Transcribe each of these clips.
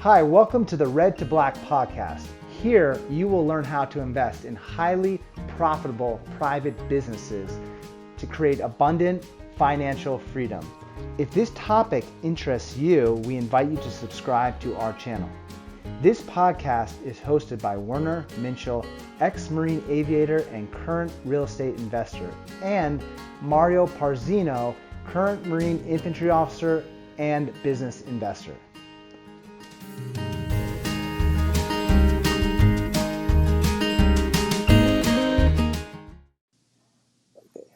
Hi, welcome to the Red to Black podcast. Here, you will learn how to invest in highly profitable private businesses to create abundant financial freedom. If this topic interests you, we invite you to subscribe to our channel. This podcast is hosted by Werner Minchel, ex-Marine aviator and current real estate investor, and Mario Parzino, current Marine infantry officer and business investor.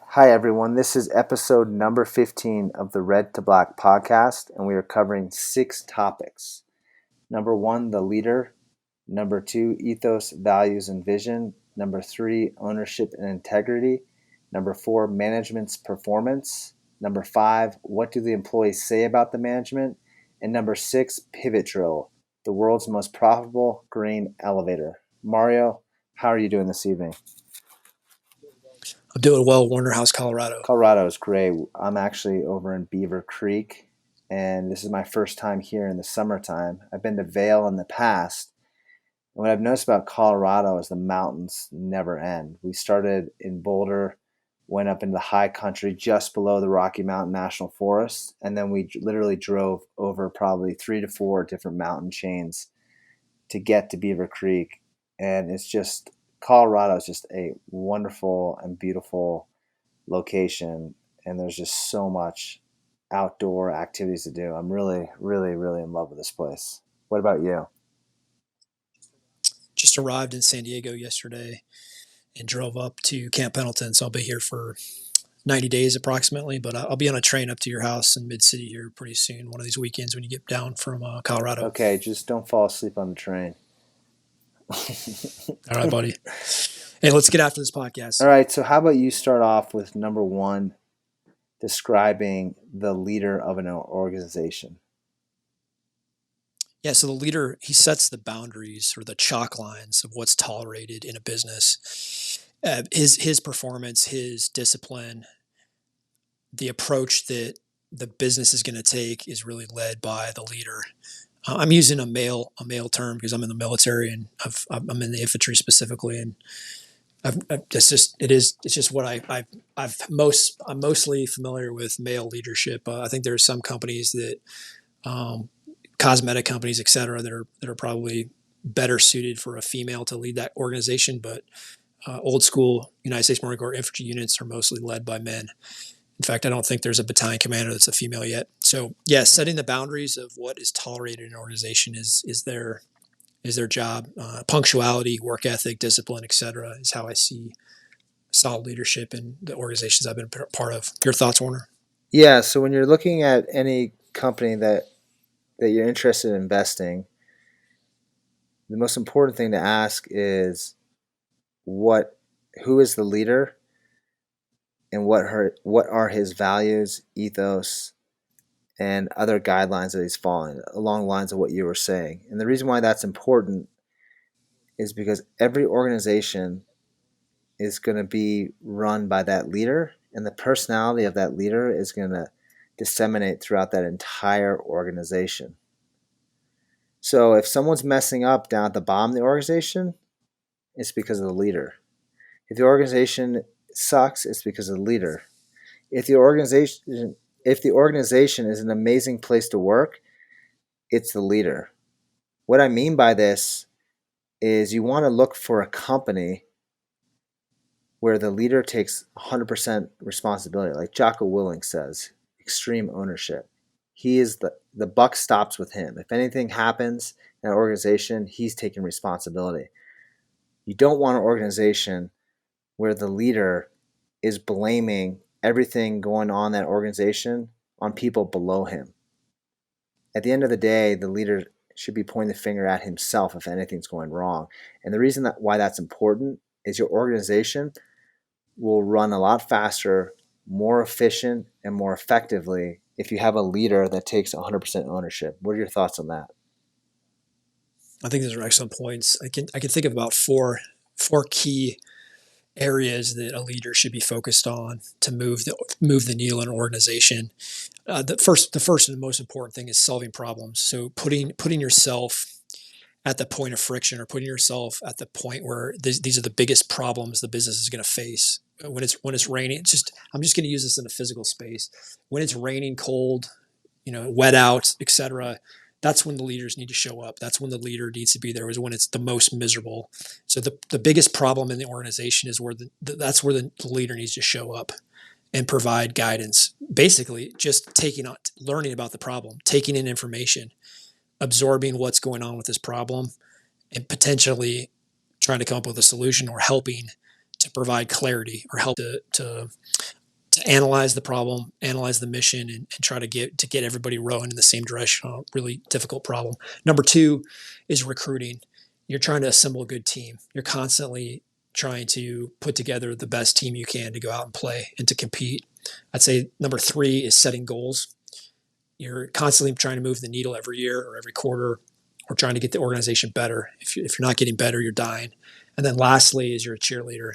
Hi everyone, this is episode number 15 of the Red to Black podcast, and we are covering 6 topics. Number 1, the leader. Number 2, ethos, values, and vision. Number 3, ownership and integrity. Number 4, management's performance. Number 5, what do the employees say about the management? And number 6, pivot drill, the world's most profitable grain elevator. Mario, how are you doing this evening? I'm doing well, Warner House, Colorado. Colorado is great. I'm actually over in Beaver Creek, and this is my first time here in the summertime. I've been to Vail in the past, and what I've noticed about Colorado is the mountains never end. We started in Boulder, went up into the high country just below the Rocky Mountain National Forest, and then we literally drove over probably 3 to 4 different mountain chains to get to Beaver Creek, and Colorado is just a wonderful and beautiful location, and there's just so much outdoor activities to do. I'm really, really, really in love with this place. What about you? Just arrived in San Diego yesterday and drove up to Camp Pendleton, so I'll be here for 90 days approximately, but I'll be on a train up to your house in Mid-City here pretty soon, one of these weekends when you get down from Colorado. Okay, just don't fall asleep on the train. All right, buddy. Hey, let's get after this podcast. All right, so how about you start off with number 1, describing the leader of an organization? Yeah, so the leader, he sets the boundaries or the chalk lines of what's tolerated in a business. His performance, his discipline, the approach that the business is going to take is really led by the leader. I'm using a male term because I'm in the military and I'm in the infantry specifically, and it's just what I'm mostly familiar with male leadership. I think there are some companies that cosmetic companies, et cetera, that are probably better suited for a female to lead that organization, but old school United States Marine Corps infantry units are mostly led by men. In fact, I don't think there's a battalion commander that's a female yet. So, yeah, setting the boundaries of what is tolerated in an organization is their job. Punctuality, work ethic, discipline, et cetera, is how I see solid leadership in the organizations I've been part of. Your thoughts, Warner? Yeah, so when you're looking at any company that you're interested in investing, the most important thing to ask is who is the leader, and what are his values, ethos, and other guidelines that he's following along the lines of what you were saying. And the reason why that's important is because every organization is going to be run by that leader, and the personality of that leader is going to disseminate throughout that entire organization. So if someone's messing up down at the bottom of the organization, it's because of the leader. If the organization sucks, it's because of the leader. If the organization is an amazing place to work, it's the leader. What I mean by this is you want to look for a company where the leader takes 100% responsibility. Like Jocko Willink says, extreme ownership. He is the buck stops with him. If anything happens in an organization, he's taking responsibility. You don't want an organization where the leader is blaming everything going on in that organization on people below him. At the end of the day, the leader should be pointing the finger at himself if anything's going wrong. And the reason why that's important is your organization will run a lot faster, more efficient, and more effectively if you have a leader that takes 100% ownership. What are your thoughts on that? I think those are excellent points. I can think of about four key areas that a leader should be focused on to move the needle in an organization. The first and most important thing is solving problems. So putting yourself at the point of friction, or putting yourself at the point where these are the biggest problems the business is going to face. When it's raining, I'm just going to use this in a physical space. When it's raining, cold, wet out, etc. That's when the leaders need to show up. That's when the leader needs to be there. Is when it's the most miserable. So the biggest problem in the organization is where that's where the leader needs to show up and provide guidance. Basically, just learning about the problem, taking in information, absorbing what's going on with this problem, and potentially trying to come up with a solution, or helping to provide clarity, or help to analyze the problem, analyze the mission, and try to get everybody rowing in the same direction on a really difficult problem. Number two is recruiting. You're trying to assemble a good team. You're constantly trying to put together the best team you can to go out and play and to compete. I'd say number three is setting goals. You're constantly trying to move the needle every year or every quarter, or trying to get the organization better. If you're not getting better, you're dying. And then lastly is you're a cheerleader.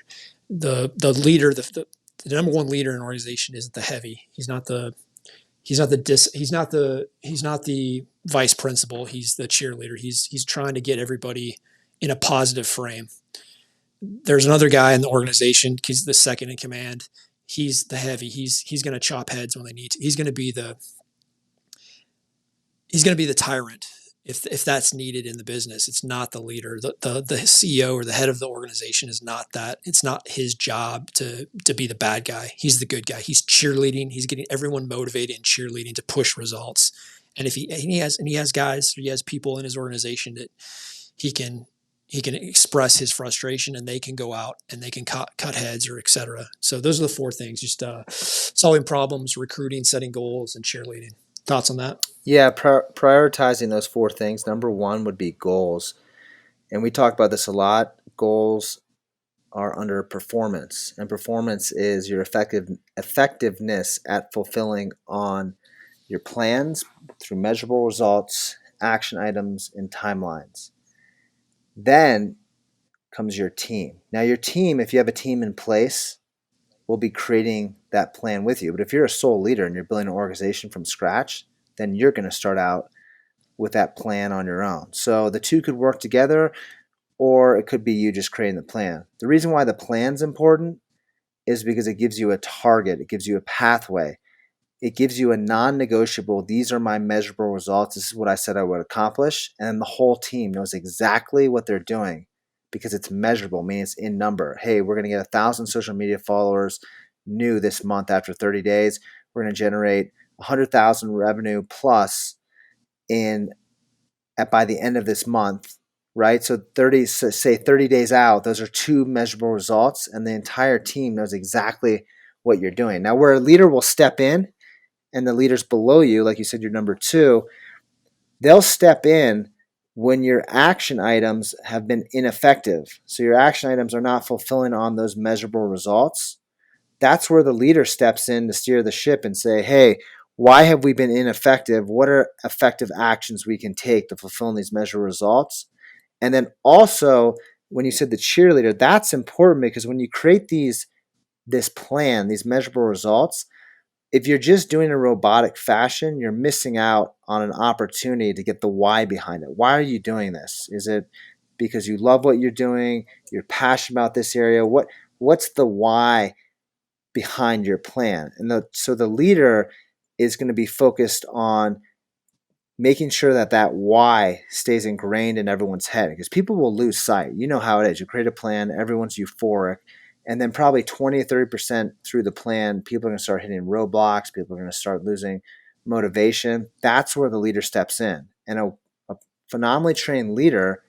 The leader, the number one leader in an organization isn't the heavy. He's not the vice principal. He's the cheerleader. He's trying to get everybody in a positive frame. There's another guy in the organization. He's the second in command. He's the heavy. He's going to chop heads when they need to. He's going to be the tyrant if that's needed in the business. It's not the leader. The CEO or the head of the organization is not that. It's not his job to be the bad guy. He's the good guy. He's cheerleading. He's getting everyone motivated and cheerleading to push results. And if he has people in his organization that he can express his frustration, and they can go out and they can cut heads, or etc. So those are the four things: just solving problems, recruiting, setting goals, and cheerleading. Thoughts on that? Yeah, prioritizing those four things. Number one would be goals. And we talk about this a lot. Goals are under performance, and performance is your effectiveness at fulfilling on your plans through measurable results, action items, and timelines. Then comes your team. Now, your team, if you have a team in place, will be creating that plan with you. But if you're a sole leader and you're building an organization from scratch, then you're going to start out with that plan on your own. So the two could work together, or it could be you just creating the plan. The reason why the plan's important is because it gives you a target, it gives you a pathway, it gives you a non-negotiable. These are my measurable results. This is what I said I would accomplish, and the whole team knows exactly what they're doing because it's measurable, meaning it's in number. Hey, we're going to get 1,000 social media followers new this month after 30 days. We're going to generate 100,000 revenue plus in by the end of this month, right? So 30 days out, those are two measurable results, and the entire team knows exactly what you're doing. Now, where a leader will step in, and the leaders below you, like you said, you're number two, they'll step in when your action items have been ineffective. So your action items are not fulfilling on those measurable results. That's where the leader steps in to steer the ship and say, hey, why have we been ineffective? What are effective actions we can take to fulfill these measurable results? And then also, when you said the cheerleader, that's important because when you create this plan, these measurable results, if you're just doing a robotic fashion, you're missing out on an opportunity to get the why behind it. Why are you doing this? Is it because you love what you're doing? You're passionate about this area? What's the why behind your plan? And so the leader is going to be focused on making sure that why stays ingrained in everyone's head, because people will lose sight. You know how it is. You create a plan, everyone's euphoric, and then probably 20 or 30% through the plan, people are going to start hitting roadblocks. People are going to start losing motivation. That's where the leader steps in. And a phenomenally trained leader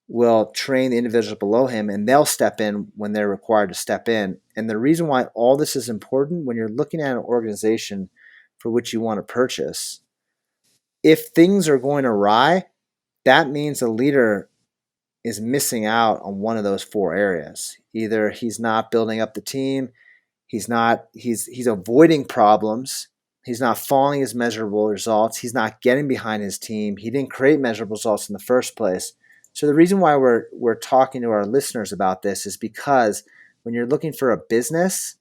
will train the individuals below him, and they'll step in when they're required to step in. And the reason why all this is important, when you're looking at an organization for which you want to purchase, if things are going awry, that means the leader is missing out on one of those four areas. Either he's not building up the team, he's avoiding problems, he's not following his measurable results, he's not getting behind his team, he didn't create measurable results in the first place. So the reason why we're talking to our listeners about this is because when you're looking for a business,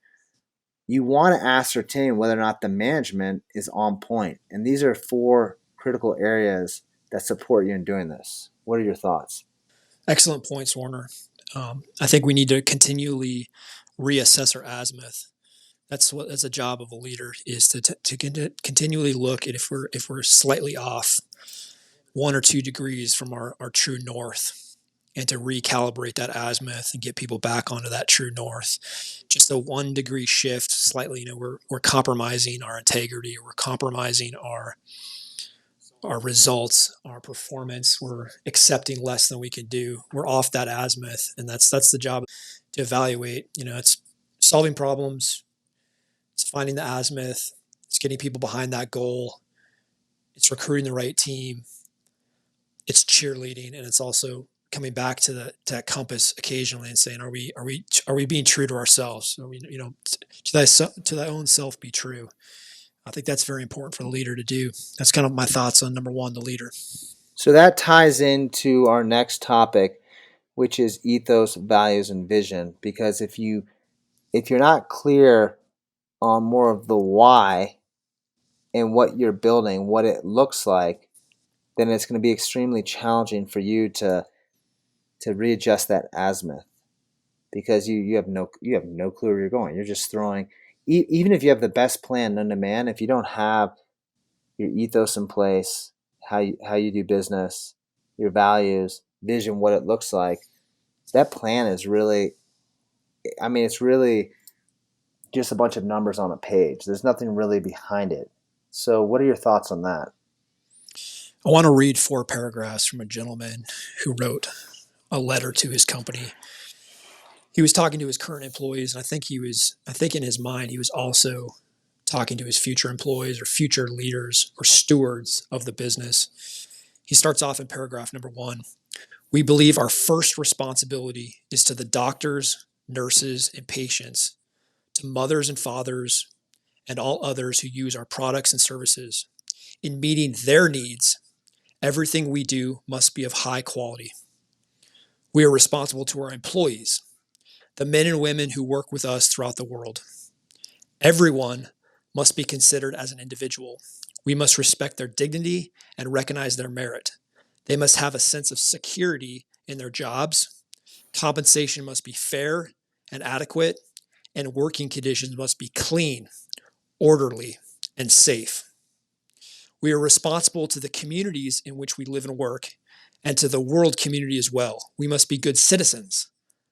you want to ascertain whether or not the management is on point. And these are four critical areas that support you in doing this. What are your thoughts? Excellent points, Warner. I think we need to continually reassess our azimuth. That's a job of a leader, is to continually look at if we're slightly off 1 or 2 degrees from our true north, and to recalibrate that azimuth and get people back onto that true north. Just a 1 degree shift slightly, we're compromising our integrity, or we're compromising our results, our performance. We're accepting less than we can do. We're off that azimuth, and that's the job, to evaluate. It's solving problems, it's finding the azimuth, it's getting people behind that goal, it's recruiting the right team, it's cheerleading, and it's also coming back to that compass occasionally and saying, are we being true to ourselves? Are we, to thy own self be true. I think that's very important for the leader to do. That's kind of my thoughts on number one, the leader. So that ties into our next topic, which is ethos, values, and vision. Because if you're not clear on more of the why and what you're building, what it looks like, then it's going to be extremely challenging for you to readjust that azimuth, because you have no clue where you're going. You're just throwing, even if you have the best plan known to man, if you don't have your ethos in place, how you do business, your values, vision, what it looks like, that plan is really, I mean, it's really just a bunch of numbers on a page. There's nothing really behind it. So, what are your thoughts on that? I want to read 4 paragraphs from a gentleman who wrote a letter to his company. He was talking to his current employees, and I think in his mind, he was also talking to his future employees or future leaders or stewards of the business. He starts off in paragraph number 1. We believe our first responsibility is to the doctors, nurses, and patients, to mothers and fathers, and all others who use our products and services. In meeting their needs, everything we do must be of high quality. We are responsible to our employees, the men and women who work with us throughout the world. Everyone must be considered as an individual. We must respect their dignity and recognize their merit. They must have a sense of security in their jobs. Compensation must be fair and adequate, and working conditions must be clean, orderly, and safe. We are responsible to the communities in which we live and work, and to the world community as well. We must be good citizens,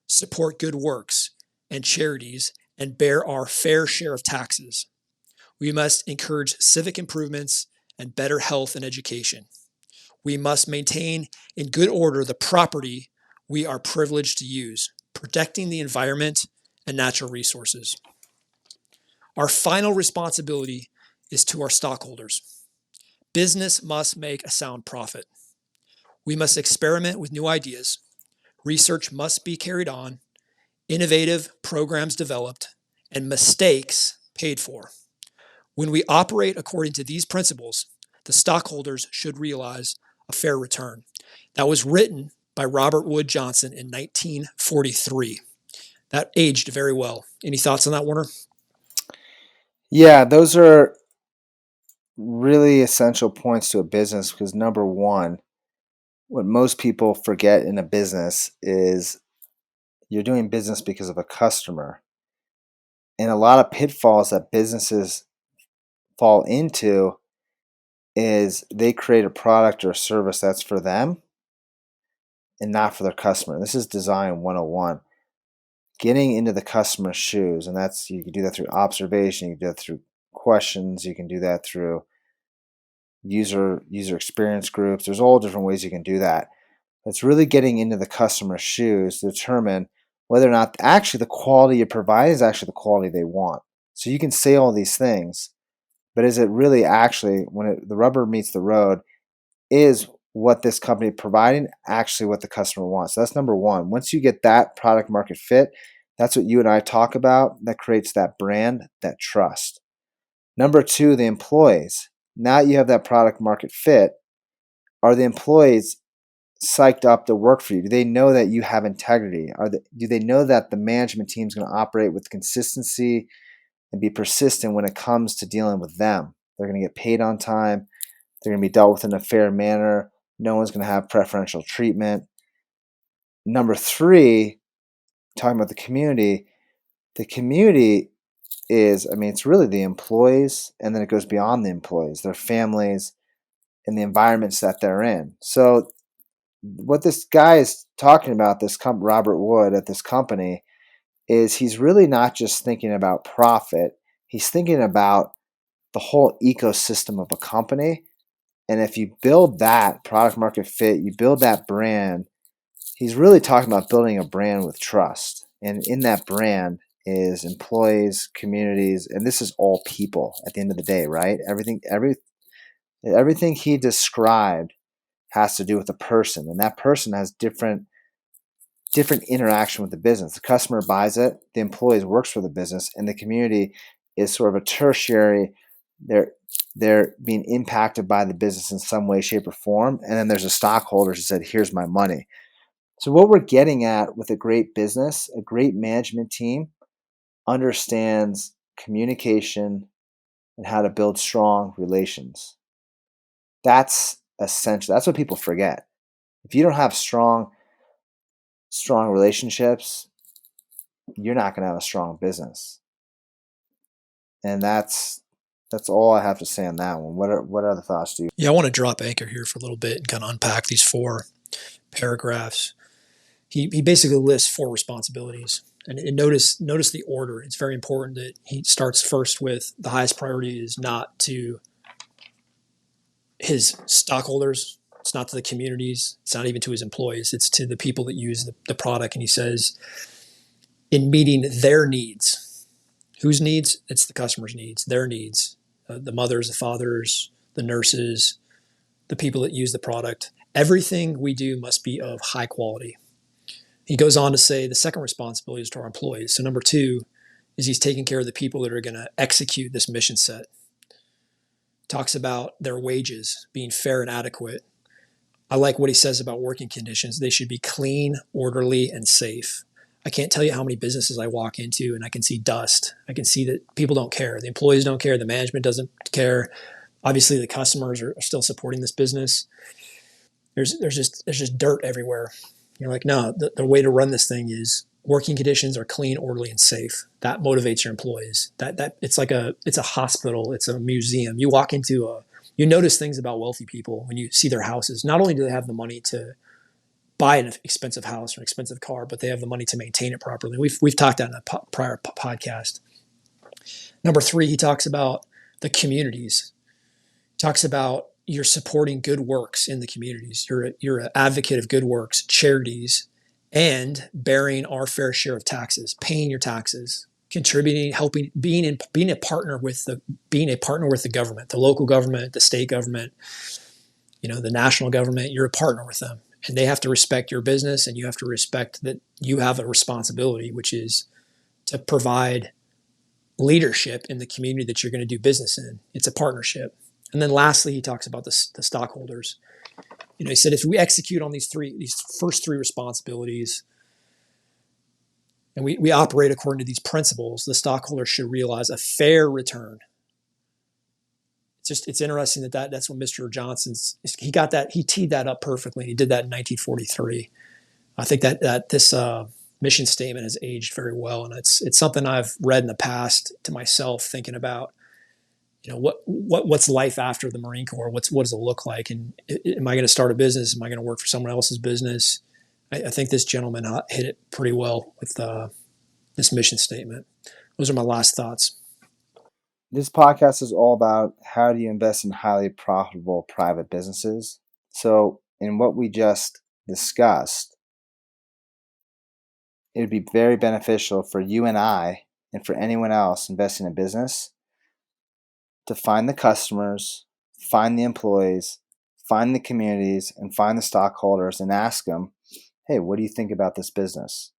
support good works and charities, and bear our fair share of taxes. We must encourage civic improvements and better health and education. We must maintain in good order the property we are privileged to use, protecting the environment and natural resources. Our final responsibility is to our stockholders. Business must make a sound profit. We must experiment with new ideas. Research must be carried on, innovative programs developed, and mistakes paid for. When we operate according to these principles, the stockholders should realize a fair return. That was written by Robert Wood Johnson in 1943. That aged very well. Any thoughts on that, Warner? Yeah, those are really essential points to a business, because number one, what most people forget in a business is you're doing business because of a customer. And a lot of pitfalls that businesses fall into is they create a product or a service that's for them and not for their customer. This is design 101. Getting into the customer's shoes, and that's, you can do that through observation, you can do that through questions, you can do that through user experience groups. There's all different ways you can do that. It's really getting into the customer's shoes to determine whether or not actually the quality you provide is actually the quality they want. So you can say all these things, but is it really actually, when the rubber meets the road, is what this company providing actually what the customer wants? So that's number one. Once you get that product market fit, that's what you and I talk about. That creates that brand, that trust. Number two, the employees. Now you have that product market fit. Are the employees psyched up to work for you? Do they know that you have integrity? Do they know that the management team is going to operate with consistency and be persistent when it comes to dealing with them? They're going to get paid on time. They're going to be dealt with in a fair manner. No one's going to have preferential treatment. Number three, talking about the community is, I mean, it's really the employees, and then it goes beyond the employees, their families, and the environments that they're in. So what this guy is talking about, Robert Wood at this company, is he's really not just thinking about profit. He's thinking about the whole ecosystem of a company. And if you build that product market fit, you build that brand, he's really talking about building a brand with trust. And in that brand is employees, communities, and this is all people at the end of the day, right? Everything he described has to do with a person, and that person has different interaction with the business. The customer buys it, the employees works for the business, and the community is sort of a tertiary. They're being impacted by the business in some way, shape, or form. And then there's a stockholder who said, "Here's my money." So what we're getting at with a great business, a great management team understands communication and how to build strong relations. That's essential. That's what people forget. If you don't have strong relationships, you're not going to have a strong business. And that's all I have to say on that one. What other thoughts do you? Yeah, I want to drop anchor here for a little bit and kind of unpack these 4 paragraphs. He basically lists 4 responsibilities. And notice the order. It's very important that he starts first with the highest priority is not to his stockholders, it's not to the communities, it's not even to his employees, it's to the people that use the product. And he says, in meeting their needs. Whose needs? It's the customer's needs, their needs. The mothers, the fathers, the nurses, the people that use the product. Everything we do must be of high quality. He goes on to say the second responsibility is to our employees. So number 2 is he's taking care of the people that are going to execute this mission set. Talks about their wages being fair and adequate. I like what he says about working conditions. They should be clean, orderly, and safe. I can't tell you how many businesses I walk into and I can see dust. I can see that people don't care. The employees don't care. The management doesn't care. Obviously, the customers are still supporting this business. There's just dirt everywhere. You're like, no, the way to run this thing is working conditions are clean, orderly, and safe. That motivates your employees. That it's a hospital. It's a museum. You walk into you notice things about wealthy people when you see their houses. Not only do they have the money to buy an expensive house or an expensive car, but they have the money to maintain it properly. We've talked about in a prior podcast. Number 3, he talks about the communities. He talks about you're supporting good works in the communities. You're an advocate of good works, charities, and bearing our fair share of taxes, paying your taxes, contributing, helping, being a partner with the government, the local government, the state government, the national government. You're a partner with them, and they have to respect your business, and you have to respect that you have a responsibility, which is to provide leadership in the community that you're going to do business in. It's a partnership. And then lastly, he talks about the stockholders. He said if we execute on these first three responsibilities, and we operate according to these principles, the stockholders should realize a fair return. It's interesting that's what Mr. Johnson's he teed that up perfectly. He did that in 1943. I think that this mission statement has aged very well, and it's something I've read in the past to myself, thinking about what's life after the Marine Corps? What does it look like? And am I going to start a business? Am I going to work for someone else's business? I think this gentleman hit it pretty well with this mission statement. Those are my last thoughts. This podcast is all about how do you invest in highly profitable private businesses. So in what we just discussed, it would be very beneficial for you and I, and for anyone else investing in business, to find the customers, find the employees, find the communities, and find the stockholders and ask them, hey, what do you think about this business?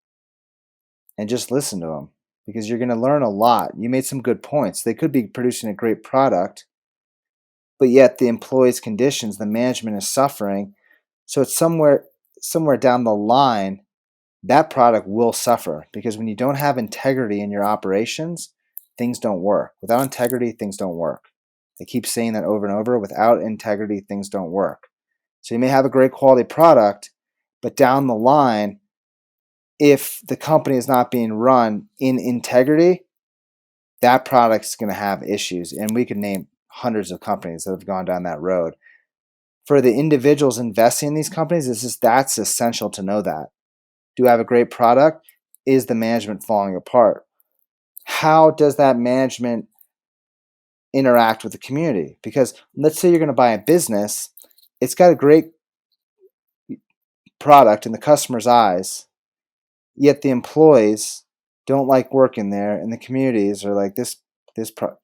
And just listen to them, because you're going to learn a lot. You made some good points. They could be producing a great product, but yet the employees' conditions, the management is suffering. So it's somewhere somewhere down the line, that product will suffer, because when you don't have integrity in your operations, things don't work. Without integrity, things don't work. They keep saying that over and over. Without integrity, things don't work. So you may have a great quality product, but down the line, if the company is not being run in integrity, that product's going to have issues. And we could name hundreds of companies that have gone down that road. For the individuals investing in these companies, that's essential to know that. Do I have a great product? Is the management falling apart? How does that management interact with the community? Because let's say you're going to buy a business, it's got a great product in the customer's eyes, yet the employees don't like working there, and the communities are like, this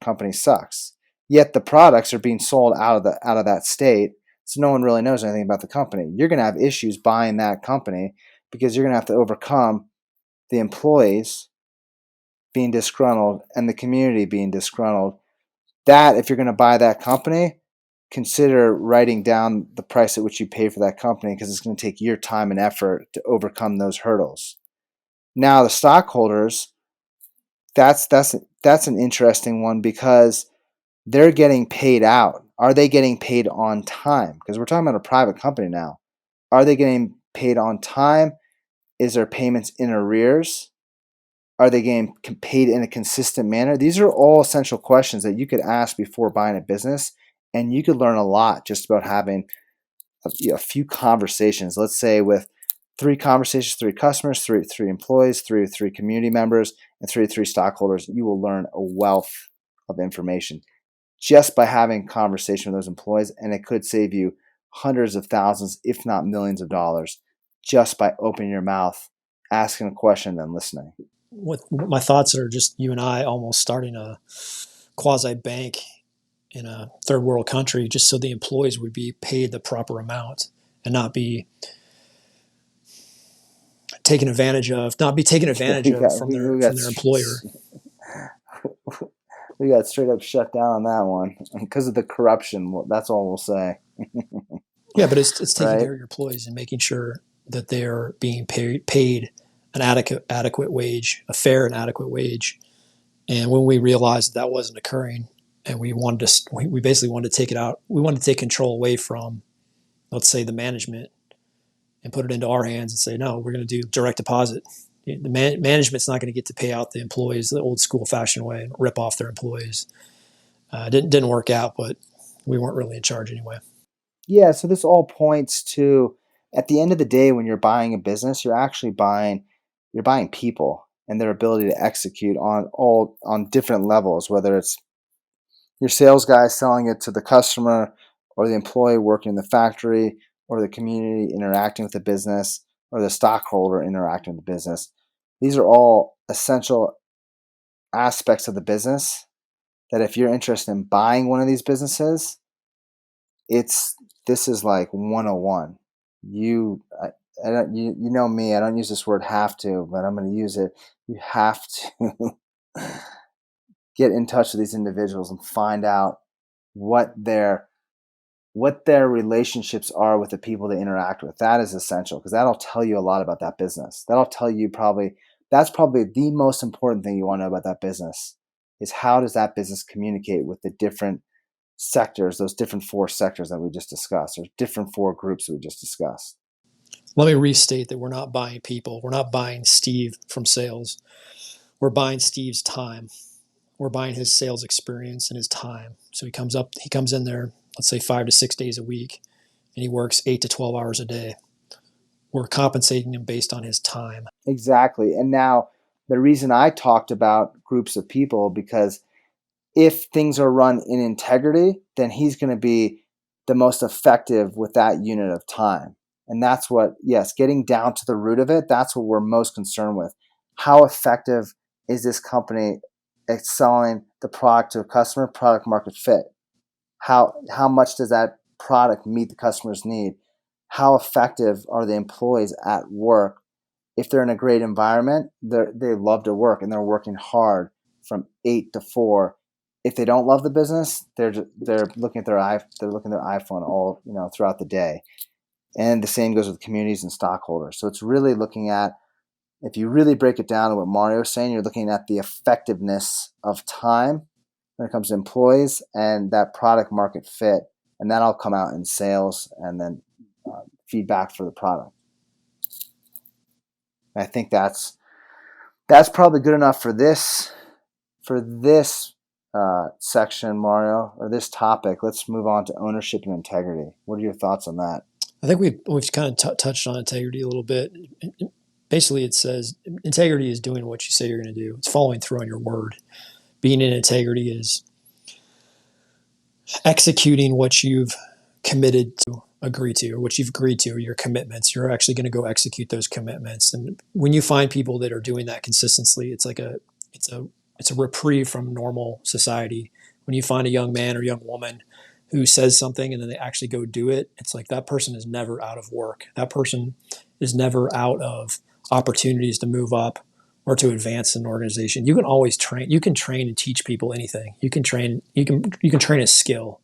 company sucks. Yet the products are being sold out of that state, so no one really knows anything about the company. You're going to have issues buying that company, because you're going to have to overcome the employees being disgruntled and the community being disgruntled. That, if you're going to buy that company, consider writing down the price at which you pay for that company, because it's going to take your time and effort to overcome those hurdles. Now, the stockholders, that's an interesting one, because they're getting paid out. Are they getting paid on time? Because we're talking about a private company now. Are they getting paid on time? Is there payments in arrears? Are they getting paid in a consistent manner? These are all essential questions that you could ask before buying a business, and you could learn a lot just about having a few conversations. Let's say with 3 conversations, 3 customers, 3 employees, 3 community members, and 3 stockholders. You will learn a wealth of information just by having a conversation with those employees, and it could save you hundreds of thousands, if not millions of dollars, just by opening your mouth, asking a question, and then listening. What my thoughts are just you and I almost starting a quasi bank in a third world country, just so the employees would be paid the proper amount and not be taken advantage we of got from their we got employer. we got straight up shut down on that one because of the corruption. That's all we'll say. Yeah, but it's taking Right? care of your employees and making sure that they're being paid an adequate wage, a fair and adequate wage. And when we realized that wasn't occurring, and we basically wanted to take it out. We wanted to take control away from, let's say, the management, and put it into our hands and say, no, we're going to do direct deposit. The management's not going to get to pay out the employees the old school fashioned way and rip off their employees. Didn't work out, but we weren't really in charge anyway. Yeah, so this all points to, at the end of the day, when you're buying a business, you're buying people and their ability to execute on different levels, whether it's your sales guy selling it to the customer, or the employee working in the factory, or the community interacting with the business, or the stockholder interacting with the business. These are all essential aspects of the business that, if you're interested in buying one of these businesses, it's this is like 101. I don't, you know me, I don't use this word have to, but I'm going to use it. You have to get in touch with these individuals and find out what their relationships are with the people they interact with. That is essential, because that'll tell you a lot about that business. That'll tell you that's probably the most important thing you want to know about that business, is how does that business communicate with the different sectors, those different 4 sectors that we just discussed, or different 4 groups that we just discussed. Let me restate that we're not buying people. We're not buying Steve from sales. We're buying Steve's time. We're buying his sales experience and his time. So he comes in there, let's say 5 to 6 days a week, and he works 8 to 12 hours a day. We're compensating him based on his time. Exactly. And now, the reason I talked about groups of people, because if things are run in integrity, then he's going to be the most effective with that unit of time. And that's what, yes, getting down to the root of it, that's what we're most concerned with. How effective is this company at selling the product to a customer? Product market fit. How much does that product meet the customer's need? How effective are the employees at work? If they're in a great environment, they love to work and they're working hard from 8 to 4. If they don't love the business, they're looking at their iPhone all throughout the day. And the same goes with communities and stockholders. So it's really looking at, if you really break it down to what Mario's saying, you're looking at the effectiveness of time when it comes to employees and that product market fit. And that'll come out in sales and then feedback for the product. I think that's probably good enough for this section, Mario, or this topic. Let's move on to ownership and integrity. What are your thoughts on that? I think we've kind of touched on integrity a little bit. Basically, it says integrity is doing what you say you're going to do. It's following through on your word. Being in integrity is executing what you've committed to agree to, or what you've agreed to, or your commitments. You're actually going to go execute those commitments. And when you find people that are doing that consistently, it's a reprieve from normal society. When you find a young man or young woman who says something and then they actually go do it, it's like that person is never out of work. That person is never out of opportunities to move up or to advance an organization. You can always train. You can train and teach people anything. You can train. You can train a skill.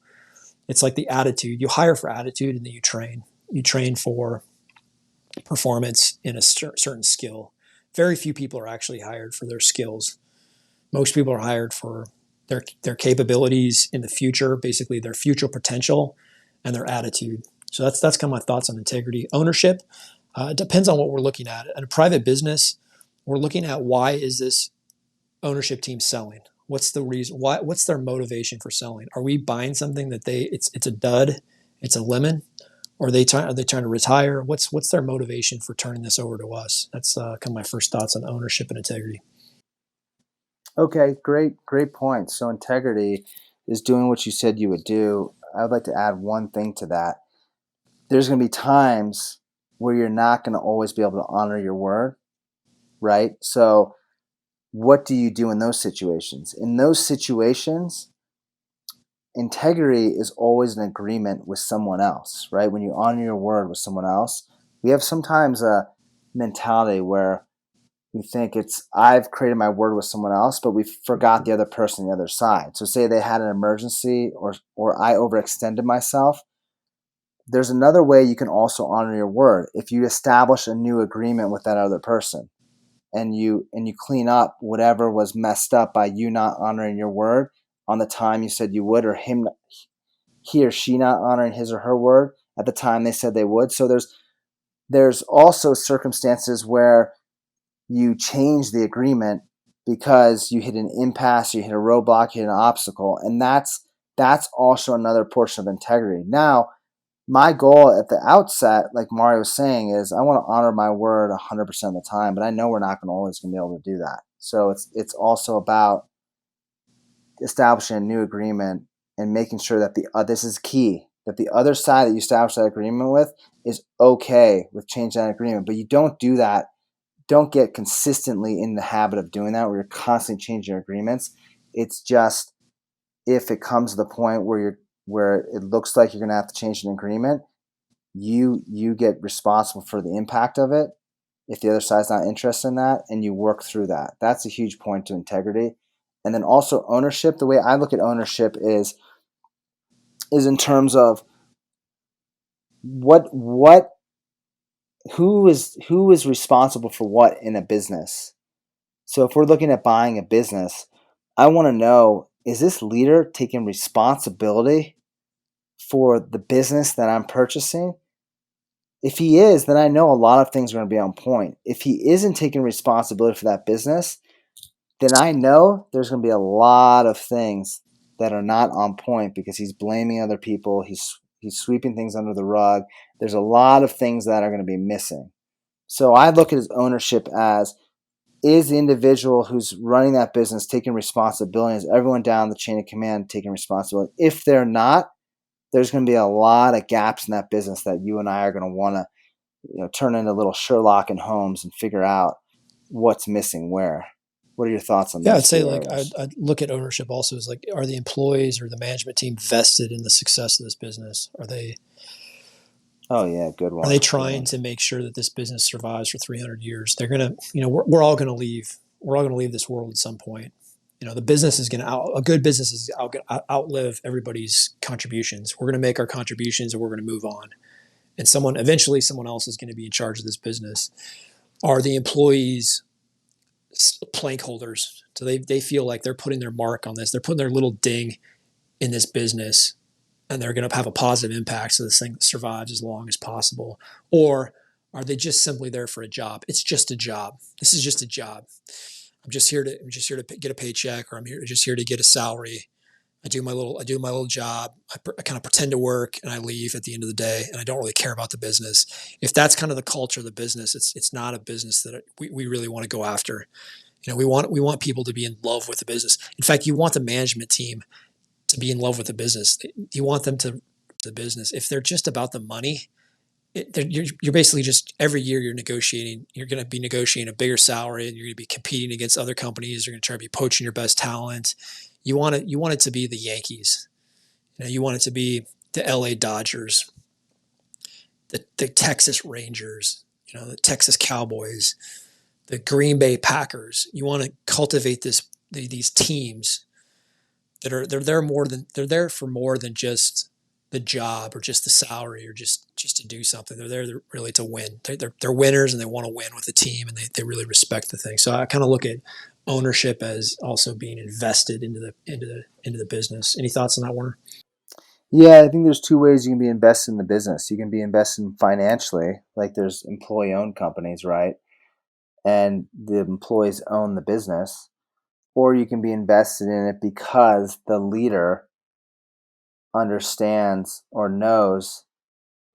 It's like the attitude. You hire for attitude, and then you train. You train for performance in a certain skill. Very few people are actually hired for their skills. Most people are hired for their capabilities in the future, basically their future potential and their attitude. So that's kind of my thoughts on integrity. Ownership, it depends on what we're looking at. In a private business, we're looking at, why is this ownership team selling? What's the reason? What's their motivation for selling? Are we buying something that it's a dud, it's a lemon, or are they trying to retire? What's their motivation for turning this over to us? That's kind of my first thoughts on ownership and integrity. Okay, great point. So integrity is doing what you said you would do. I would like to add one thing to that. There's going to be times where you're not going to always be able to honor your word, right? So what do you do in those situations? In those situations, integrity is always an agreement with someone else, right? When you honor your word with someone else, we have sometimes a mentality where we think it's, I've created my word with someone else, but we forgot the other person on the other side. So say they had an emergency, or I overextended myself. There's another way you can also honor your word. If you establish a new agreement with that other person, and you clean up whatever was messed up by you not honoring your word on the time you said you would, or he or she not honoring his or her word at the time they said they would. So there's also circumstances where you change the agreement because you hit an impasse, you hit a roadblock, you hit an obstacle, and that's also another portion of integrity. Now, my goal at the outset, like Mario was saying, is I want to honor my word 100% of the time, but I know we're not going to always be able to do that. So it's also about establishing a new agreement and making sure that this is key, that the other side that you establish that agreement with is okay with changing that agreement. But you don't do that. Don't get consistently in the habit of doing that where you're constantly changing your agreements. It's just, if it comes to the point where it looks like you're going to have to change an agreement, you get responsible for the impact of it if the other side's not interested in that, and you work through that. That's a huge point to integrity. And then also ownership. The way I look at ownership is in terms of what who is responsible for what in a business. So if we're looking at buying a business, I want to know, is this leader taking responsibility for the business that I'm purchasing? If he is, then I know a lot of things are going to be on point. If he isn't taking responsibility for that business, then I know there's going to be a lot of things that are not on point because he's blaming other people. He's sweeping things under the rug. There's a lot of things that are going to be missing. So I look at his ownership as, is the individual who's running that business taking responsibility? Is everyone down the chain of command taking responsibility? If they're not, there's going to be a lot of gaps in that business that you and I are going to want to, turn into little Sherlock and Holmes and figure out what's missing where. What are your thoughts on Yeah, I'd those say, two like, areas? I'd look at ownership also as, like, are the employees or the management team vested in the success of this business? Oh yeah, good Are they one. Good trying one. to make sure that this business survives for 300 years? They're gonna, we're all gonna leave. We're all gonna leave this world at some point. The business is a good business is outlive everybody's contributions. We're gonna make our contributions and we're gonna move on. and eventually someone else is going to be in charge of this business. Are the employees plank holders? So they feel like they're putting their mark on this. They're putting their little ding in this business, and they're going to have a positive impact so this thing survives as long as possible. Or are they just simply there for a job? It's just a job. This is just a job. I'm just here to get a paycheck, or just here to get a salary. I do my little job. I kind of pretend to work, and I leave at the end of the day, and I don't really care about the business. If that's kind of the culture of the business, it's not a business that we really want to go after. We want people to be in love with the business. In fact, you want the management team to be in love with the business. You want them to the business. If they're just about the money, you're basically just every year you're negotiating. You're going to be negotiating a bigger salary, and you're going to be competing against other companies. You're going to try to be poaching your best talent. You want it to be the Yankees. You want it to be the L.A. Dodgers, the Texas Rangers, the Texas Cowboys, the Green Bay Packers. You want to cultivate these teams they're there for more than just the job or just the salary or just to do something. They're there really to win. They're winners, and they want to win with the team, and they really respect the thing. So I kind of look at ownership as also being invested into the business. Any thoughts on that, Warner? Yeah, I think there's two ways you can be invested in the business. You can be invested financially, like there's employee-owned companies, right? And the employees own the business. Or you can be invested in it because the leader understands or knows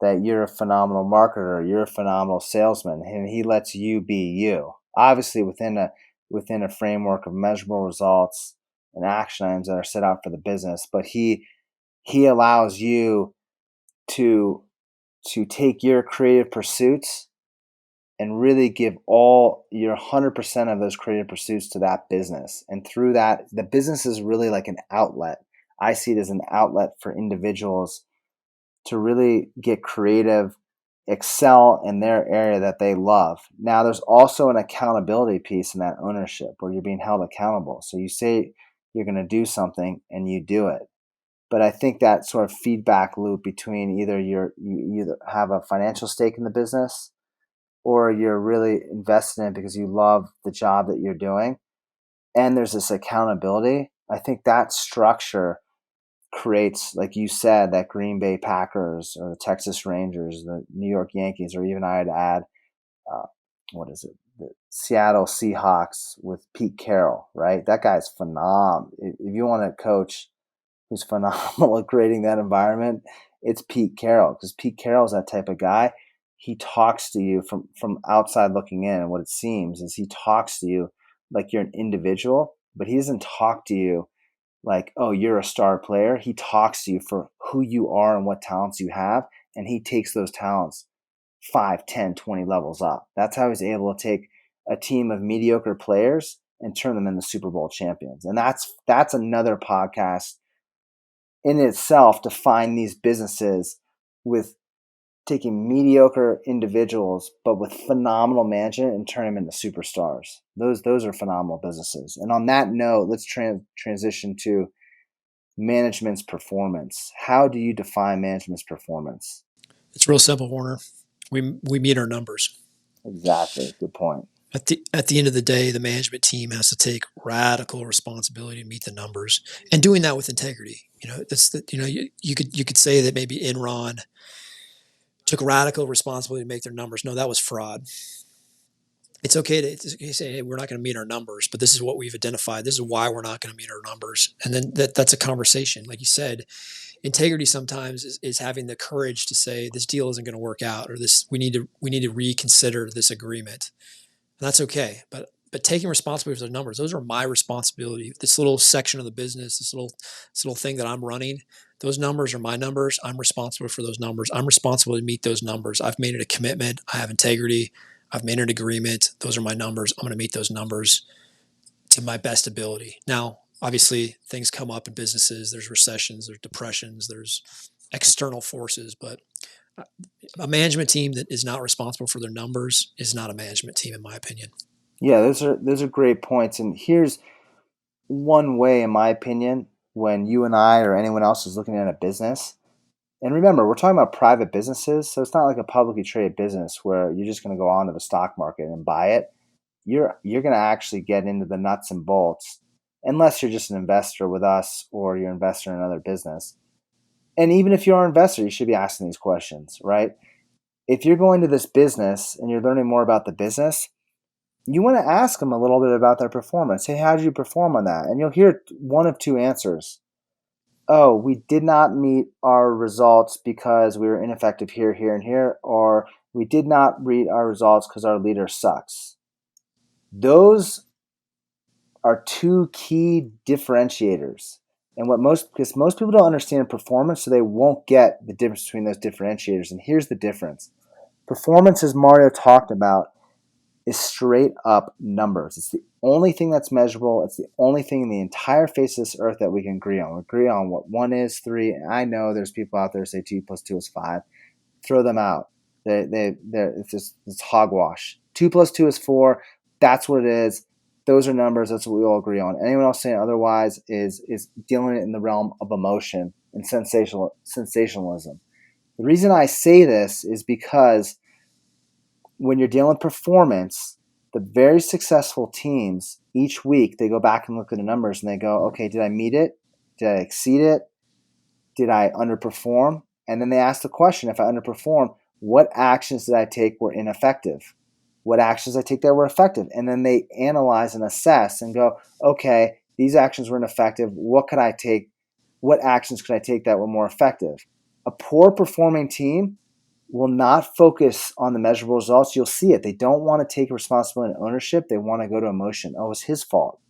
that you're a phenomenal marketer, you're a phenomenal salesman, and he lets you be you. Obviously within a framework of measurable results and action items that are set out for the business, but he allows you to take your creative pursuits and really give all your 100% of those creative pursuits to that business. And through that, the business is really like an outlet. I see it as an outlet for individuals to really get creative, excel in their area that they love. Now, there's also an accountability piece in that ownership where you're being held accountable. So you say you're going to do something and you do it. But I think that sort of feedback loop between you either have a financial stake in the business or you're really invested in it because you love the job that you're doing and there's this accountability. I think that structure creates, like you said, that Green Bay Packers or the Texas Rangers, the New York Yankees, or even I'd add, uh, what is it, the Seattle Seahawks with Pete Carroll, right? That guy's phenomenal. If you want a coach who's phenomenal at creating that environment, it's Pete Carroll, because Pete Carroll's that type of guy. He talks to you from outside looking in, and what it seems is he talks to you like you're an individual, but he doesn't talk to you like, oh, you're a star player. He talks to you for who you are and what talents you have, and he takes those talents 5, 10, 20 levels up. That's how he's able to take a team of mediocre players and turn them into Super Bowl champions. And that's another podcast in itself, to find these businesses with taking mediocre individuals but with phenomenal management and turn them into superstars. Those are phenomenal businesses. And on that note, let's transition to management's performance. How do you define management's performance? It's real simple, Warner. We meet our numbers. Exactly. Good point. At the end of the day, the management team has to take radical responsibility to meet the numbers, and doing that with integrity. You could say that maybe Enron took radical responsibility to make their numbers. No, that was fraud. It's okay to say, hey, we're not going to meet our numbers, but this is what we've identified. This is why we're not going to meet our numbers. And then that's a conversation. Like you said, integrity sometimes is having the courage to say this deal isn't going to work out, or this we need to reconsider this agreement. And that's okay. But taking responsibility for the numbers, those are my responsibility. This little section of the business, this little thing that I'm running, those numbers are my numbers. I'm responsible for those numbers. I'm responsible to meet those numbers. I've made it a commitment. I have integrity. I've made an agreement. Those are my numbers. I'm going to meet those numbers to my best ability. Now, obviously, things come up in businesses. There's recessions, there's depressions, there's external forces, but a management team that is not responsible for their numbers is not a management team, in my opinion. Yeah, those are great points. And here's one way, in my opinion, when you and I or anyone else is looking at a business, And remember, we're talking about private businesses, so it's not like a publicly traded business where you're just going to go onto the stock market and buy it. You're going to actually get into the nuts and bolts, unless you're just an investor with us or you're an investor in another business. And even if you're an investor, you should be asking these questions, right? If you're going to this business and you're learning more about the business, you want to ask them a little bit about their performance. Hey, how did you perform on that? And you'll hear one of two answers. Oh, we did not meet our results because we were ineffective here, here, and here, or we did not meet our results because our leader sucks. Those are two key differentiators. And because most people don't understand performance, so they won't get the difference between those differentiators. And here's the difference. Performance, as Mario talked about, is straight up numbers. It's the only thing that's measurable. It's the only thing in the entire face of this earth that we can agree on. We agree on what 1 is, 3. And I know there's people out there who say 2 plus 2 is 5. Throw them out. It's hogwash. 2 plus 2 is 4. That's what it is. Those are numbers. That's what we all agree on. Anyone else saying otherwise is dealing it in the realm of emotion and sensationalism. The reason I say this is because when you're dealing with performance, the very successful teams, each week they go back and look at the numbers and they go, okay, did I meet it? Did I exceed it? Did I underperform? And then they ask the question, if I underperform, what actions did I take were ineffective? What actions did I take that were effective? And then they analyze and assess and go, okay, these actions were ineffective. What could I take? What actions could I take that were more effective? A poor performing team will not focus on the measurable results. You'll see it. They don't want to take responsibility and ownership. They want to go to emotion. Oh, it's his fault.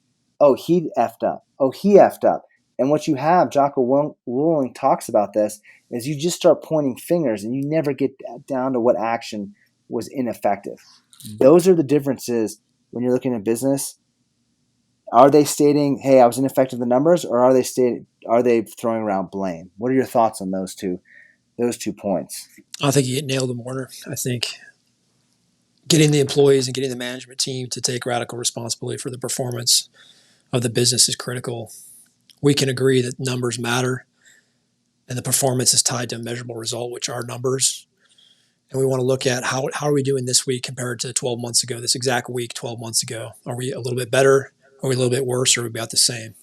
Oh, he effed up. Oh, he effed up. And what you have, Jocko Willink talks about this, is you just start pointing fingers and you never get down to what action was ineffective. Those are the differences when you're looking at business. Are they stating, hey, I was ineffective in the numbers, or are they throwing around blame? What are your thoughts on those two points? I think you nailed them, Warner. I think getting the employees and getting the management team to take radical responsibility for the performance of the business is critical. We can agree that numbers matter and the performance is tied to a measurable result, which are numbers. And we want to look at how are we doing this week compared to 12 months ago, this exact week 12 months ago. Are we a little bit better? Are we a little bit worse? Or are we about the same?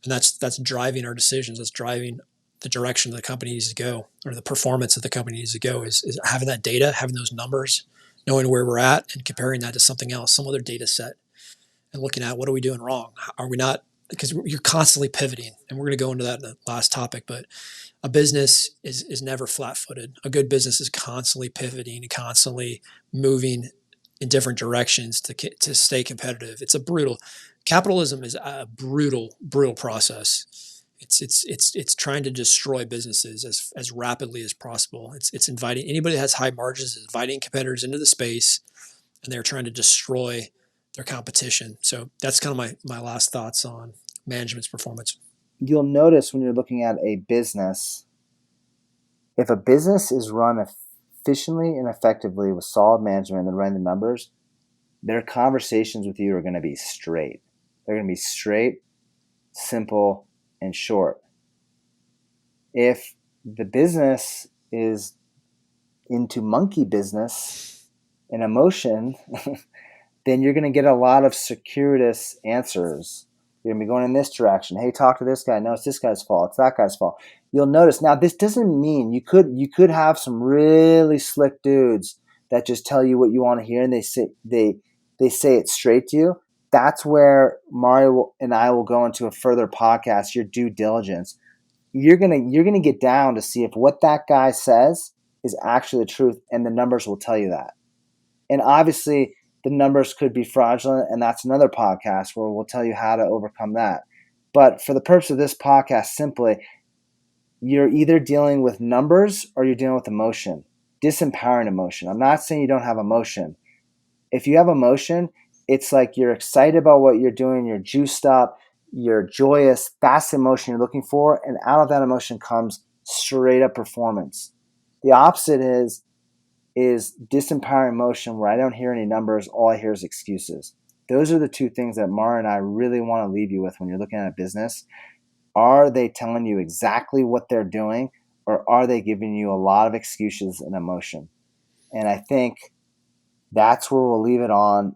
And that's driving our decisions. That's driving the direction the company needs to go, or the performance that the company needs to go, is having that data, having those numbers, knowing where we're at and comparing that to something else, some other data set, and looking at what are we doing wrong? Are we not, because you're constantly pivoting, and we're going to go into that in the last topic, but a business is never flat-footed. A good business is constantly pivoting and constantly moving in different directions to stay competitive. It's a brutal capitalism is a brutal process. It's trying to destroy businesses as rapidly as possible. It's inviting anybody that has high margins, is inviting competitors into the space, and they're trying to destroy their competition. So that's kind of my last thoughts on management's performance. You'll notice when you're looking at a business, if a business is run efficiently and effectively with solid management and running the numbers, their conversations with you are going to be straight. They're going to be straight, simple, and short. If the business is into monkey business and emotion, then you're going to get a lot of circuitous answers. You're going to be going in this direction. Hey, talk to this guy. No, it's this guy's fault. It's that guy's fault. You'll notice now. This doesn't mean you could have some really slick dudes that just tell you what you want to hear, and they say it straight to you. That's where Mario and I will go into a further podcast. Your due diligence. You're gonna get down to see if what that guy says is actually the truth, and the numbers will tell you that. And obviously, the numbers could be fraudulent, and that's another podcast where we'll tell you how to overcome that. But for the purpose of this podcast, simply, you're either dealing with numbers or you're dealing with emotion, disempowering emotion. I'm not saying you don't have emotion. If you have emotion, it's like you're excited about what you're doing, you're juiced up, you're joyous. That's the emotion you're looking for. And out of that emotion comes straight up performance. The opposite is disempowering emotion, where I don't hear any numbers. All I hear is excuses. Those are the two things that Mara and I really want to leave you with when you're looking at a business. Are they telling you exactly what they're doing? or are they giving you a lot of excuses and emotion? And I think that's where we'll leave it on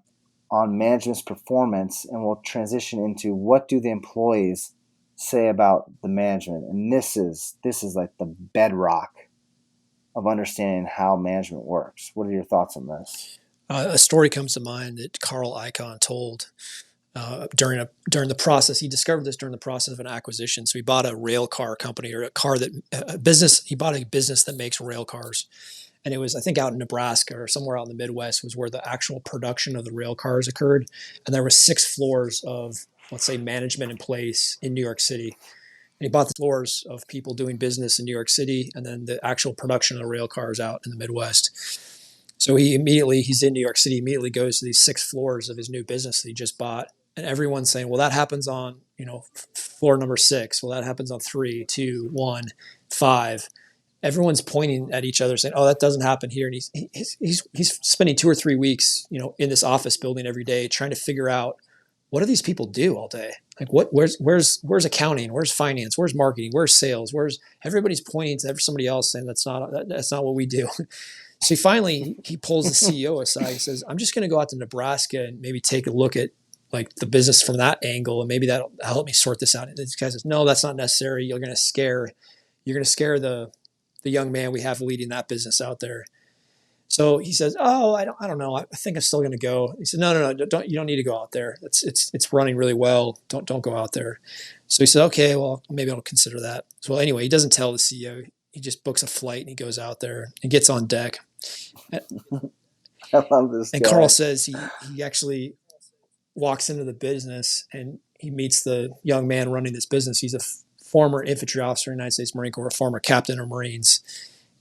management's performance, and we'll transition into what do the employees say about the management. And this is like the bedrock of understanding how management works. What are your thoughts on this? A story comes to mind that Carl Icahn told during the process. He discovered this during the process of an acquisition. So he bought a rail car company, or a business. He bought a business that makes rail cars, and it was, I think, out in Nebraska or somewhere out in the Midwest was where the actual production of the rail cars occurred. And there was 6 floors of, let's say, management in place in New York City. And he bought the floors of people doing business in New York City, and then the actual production of the rail cars out in the Midwest. So he's in New York City, immediately goes to these 6 floors of his new business that he just bought. And everyone's saying, well, that happens on, floor number 6. Well, that happens on 3, 2, 1, 5. Everyone's pointing at each other saying, oh, that doesn't happen here. And he's spending 2 or 3 weeks, in this office building every day trying to figure out, what do these people do all day? Like, where's accounting? Where's finance? Where's marketing? Where's sales? Where's everybody's pointing to somebody else saying that's not what we do. So he pulls the CEO aside. He says, I'm just going to go out to Nebraska and maybe take a look at like the business from that angle, and maybe that'll help me sort this out. And this guy says, no, that's not necessary. You're going to scare the young man we have leading that business out there. So he says, oh, I don't know. I think I'm still going to go. He said, no, you don't need to go out there. It's running really well. Don't go out there. So he said, okay, well, maybe I'll consider that. So anyway, he doesn't tell the CEO. He just books a flight and he goes out there and gets on deck. I love this And guy. Carl says he actually walks into the business and he meets the young man running this business. He's a former infantry officer in the United States Marine Corps, a former captain of Marines.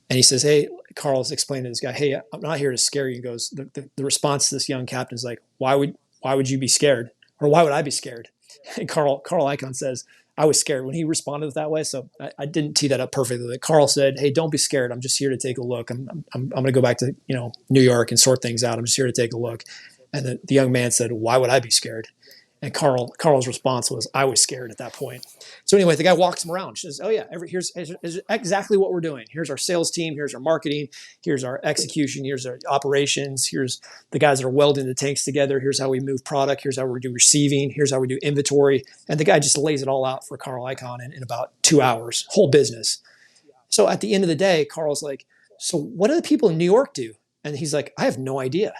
And he says, hey, Carl's explaining to this guy, hey, I'm not here to scare you. He goes, the response to this young captain is like, why would you be scared? Or why would I be scared? And Carl Icahn says, I was scared when he responded that way. So I didn't tee that up perfectly. Carl said, hey, don't be scared. I'm just here to take a look. I'm going to go back to, New York and sort things out. I'm just here to take a look. And the young man said, why would I be scared? And Carl's response was, I was scared at that point. So anyway, the guy walks him around. She says, oh yeah, here's exactly what we're doing. Here's our sales team. Here's our marketing. Here's our execution. Here's our operations. Here's the guys that are welding the tanks together. Here's how we move product. Here's how we do receiving. Here's how we do inventory. And the guy just lays it all out for Carl Icahn in about 2 hours, whole business. So at the end of the day, Carl's like, so what do the people in New York do? And he's like, I have no idea.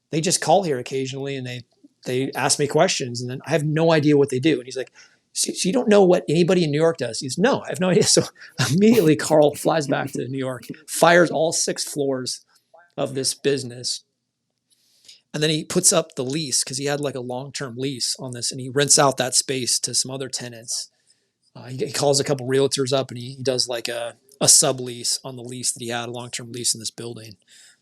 They just call here occasionally and they ask me questions, and then I have no idea what they do. And he's like, so you don't know what anybody in New York does? He's, no, I have no idea. So immediately Carl flies back to New York, fires all 6 floors of this business. And then he puts up the lease, because he had like a long-term lease on this, and he rents out that space to some other tenants. He calls a couple realtors up, and he does like a sublease on the lease that he had, a long-term lease in this building.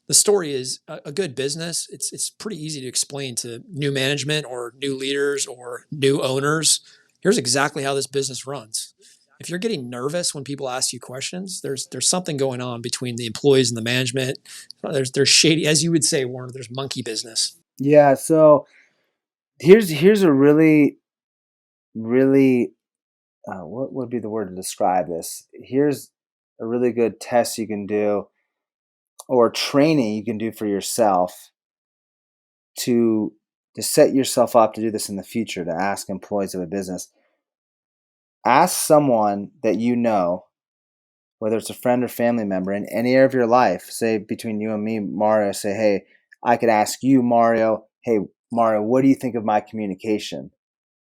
The story is a good business. It's pretty easy to explain to new management or new leaders or new owners. Here's exactly how this business runs. If you're getting nervous when people ask you questions, there's something going on between the employees and the management. There's shady, as you would say, Warren. There's monkey business. Yeah. So here's a really what would be the word to describe this? Here's a really good test you can do, or training you can do for yourself to set yourself up to do this in the future, to ask employees of a business. Ask someone that you know, whether it's a friend or family member in any area of your life, say between you and me, Mario, say, hey, I could ask you, Mario, hey, Mario, what do you think of my communication?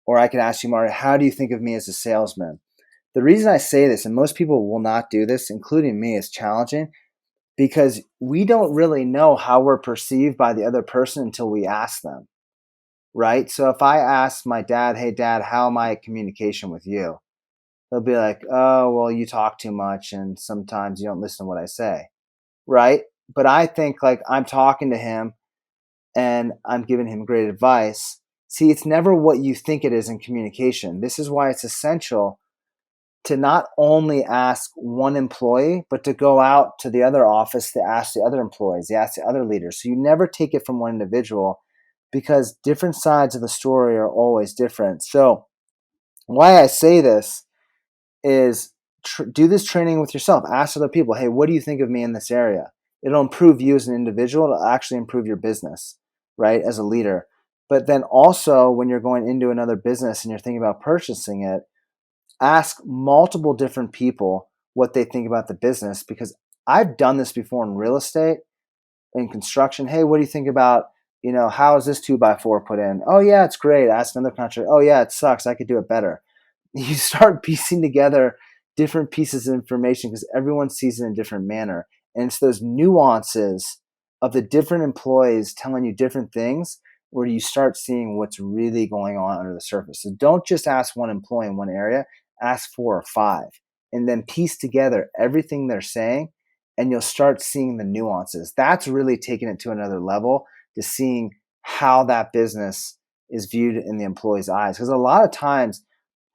Or I could ask you, Mario, how do you think of me as a salesman? The reason I say this, and most people will not do this, including me, is challenging, because we don't really know how we're perceived by the other person until we ask them, right? So if I ask my dad, hey, Dad, how am I at communication with you? They'll be like, oh, well, you talk too much and sometimes you don't listen to what I say, right? But I think like I'm talking to him and I'm giving him great advice. See, it's never what you think it is in communication. This is why it's essential to not only ask one employee, but to go out to the other office to ask the other employees, to ask the other leaders. So you never take it from one individual, because different sides of the story are always different. So why I say this is do this training with yourself. Ask other people, hey, what do you think of me in this area? It'll improve you as an individual. It'll actually improve your business, right, as a leader. But then also, when you're going into another business and you're thinking about purchasing it, ask multiple different people what they think about the business, because I've done this before in real estate, in construction. Hey, what do you think about, how is this 2x4 put in? Oh yeah, it's great. Ask another contractor. Oh yeah, it sucks. I could do it better. You start piecing together different pieces of information because everyone sees it in a different manner. And it's those nuances of the different employees telling you different things where you start seeing what's really going on under the surface. So don't just ask one employee in one area, ask four or five, and then piece together everything they're saying, and you'll start seeing the nuances. That's really taking it to another level, to seeing how that business is viewed in the employee's eyes. Because a lot of times,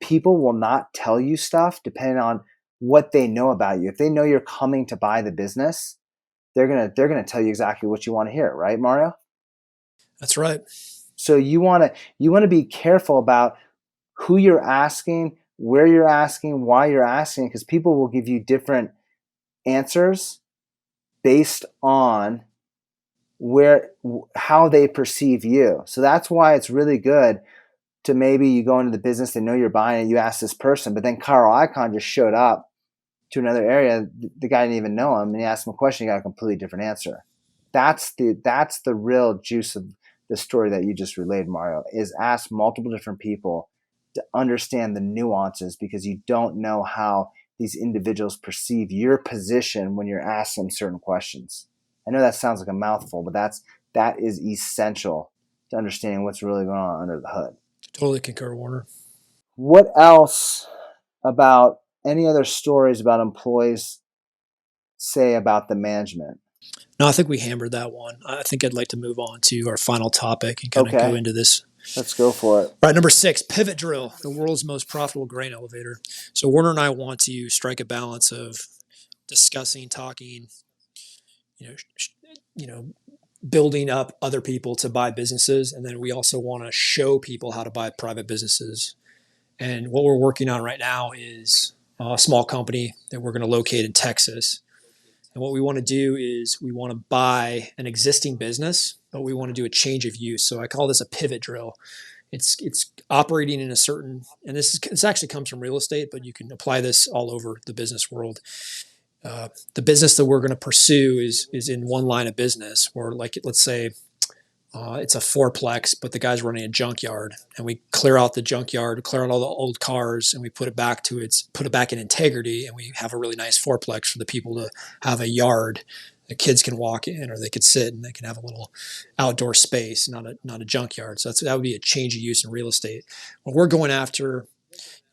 people will not tell you stuff depending on what they know about you. If they know you're coming to buy the business, they're gonna tell you exactly what you want to hear, right, Mario? That's right. So you want to be careful about who you're asking, where you're asking, why you're asking, because people will give you different answers based on where how they perceive you. So that's why it's really good to, maybe you go into the business, they know you're buying it, you ask this person, but then Carl Icahn just showed up to another area. The guy didn't even know him, and he asked him a question, he got a completely different answer. That's the real juice of the story that you just relayed, Mario, is ask multiple different people to understand the nuances, because you don't know how these individuals perceive your position when you're asking them certain questions. I know that sounds like a mouthful, but that is essential to understanding what's really going on under the hood. Totally concur, Warner. What else about any other stories about employees say about the management? No, I think we hammered that one. I think I'd like to move on to our final topic and kind of go Okay, into this. let's go for it. All right, number 6, pivot drill, the world's most profitable grain elevator. So Warner and I want to strike a balance of discussing, talking, you know, you know, building up other people to buy businesses, and then we also want to show people how to buy private businesses. And what we're working on right now is a small company that we're going to locate in Texas. And what we want to do is we want to buy an existing business, but we want to do a change of use. So I call this a pivot drill. It's operating in a certain, and this actually comes from real estate, but you can apply this all over the business world. The business that we're going to pursue is in one line of business, or like let's say it's a fourplex, but the guy's running a junkyard, and we clear out the junkyard, clear out all the old cars, and we put it back in integrity, and we have a really nice fourplex for the people to have a yard. The kids can walk in, or they could sit, and they can have a little outdoor space, not a junkyard. So that would be a change of use in real estate. What we're going after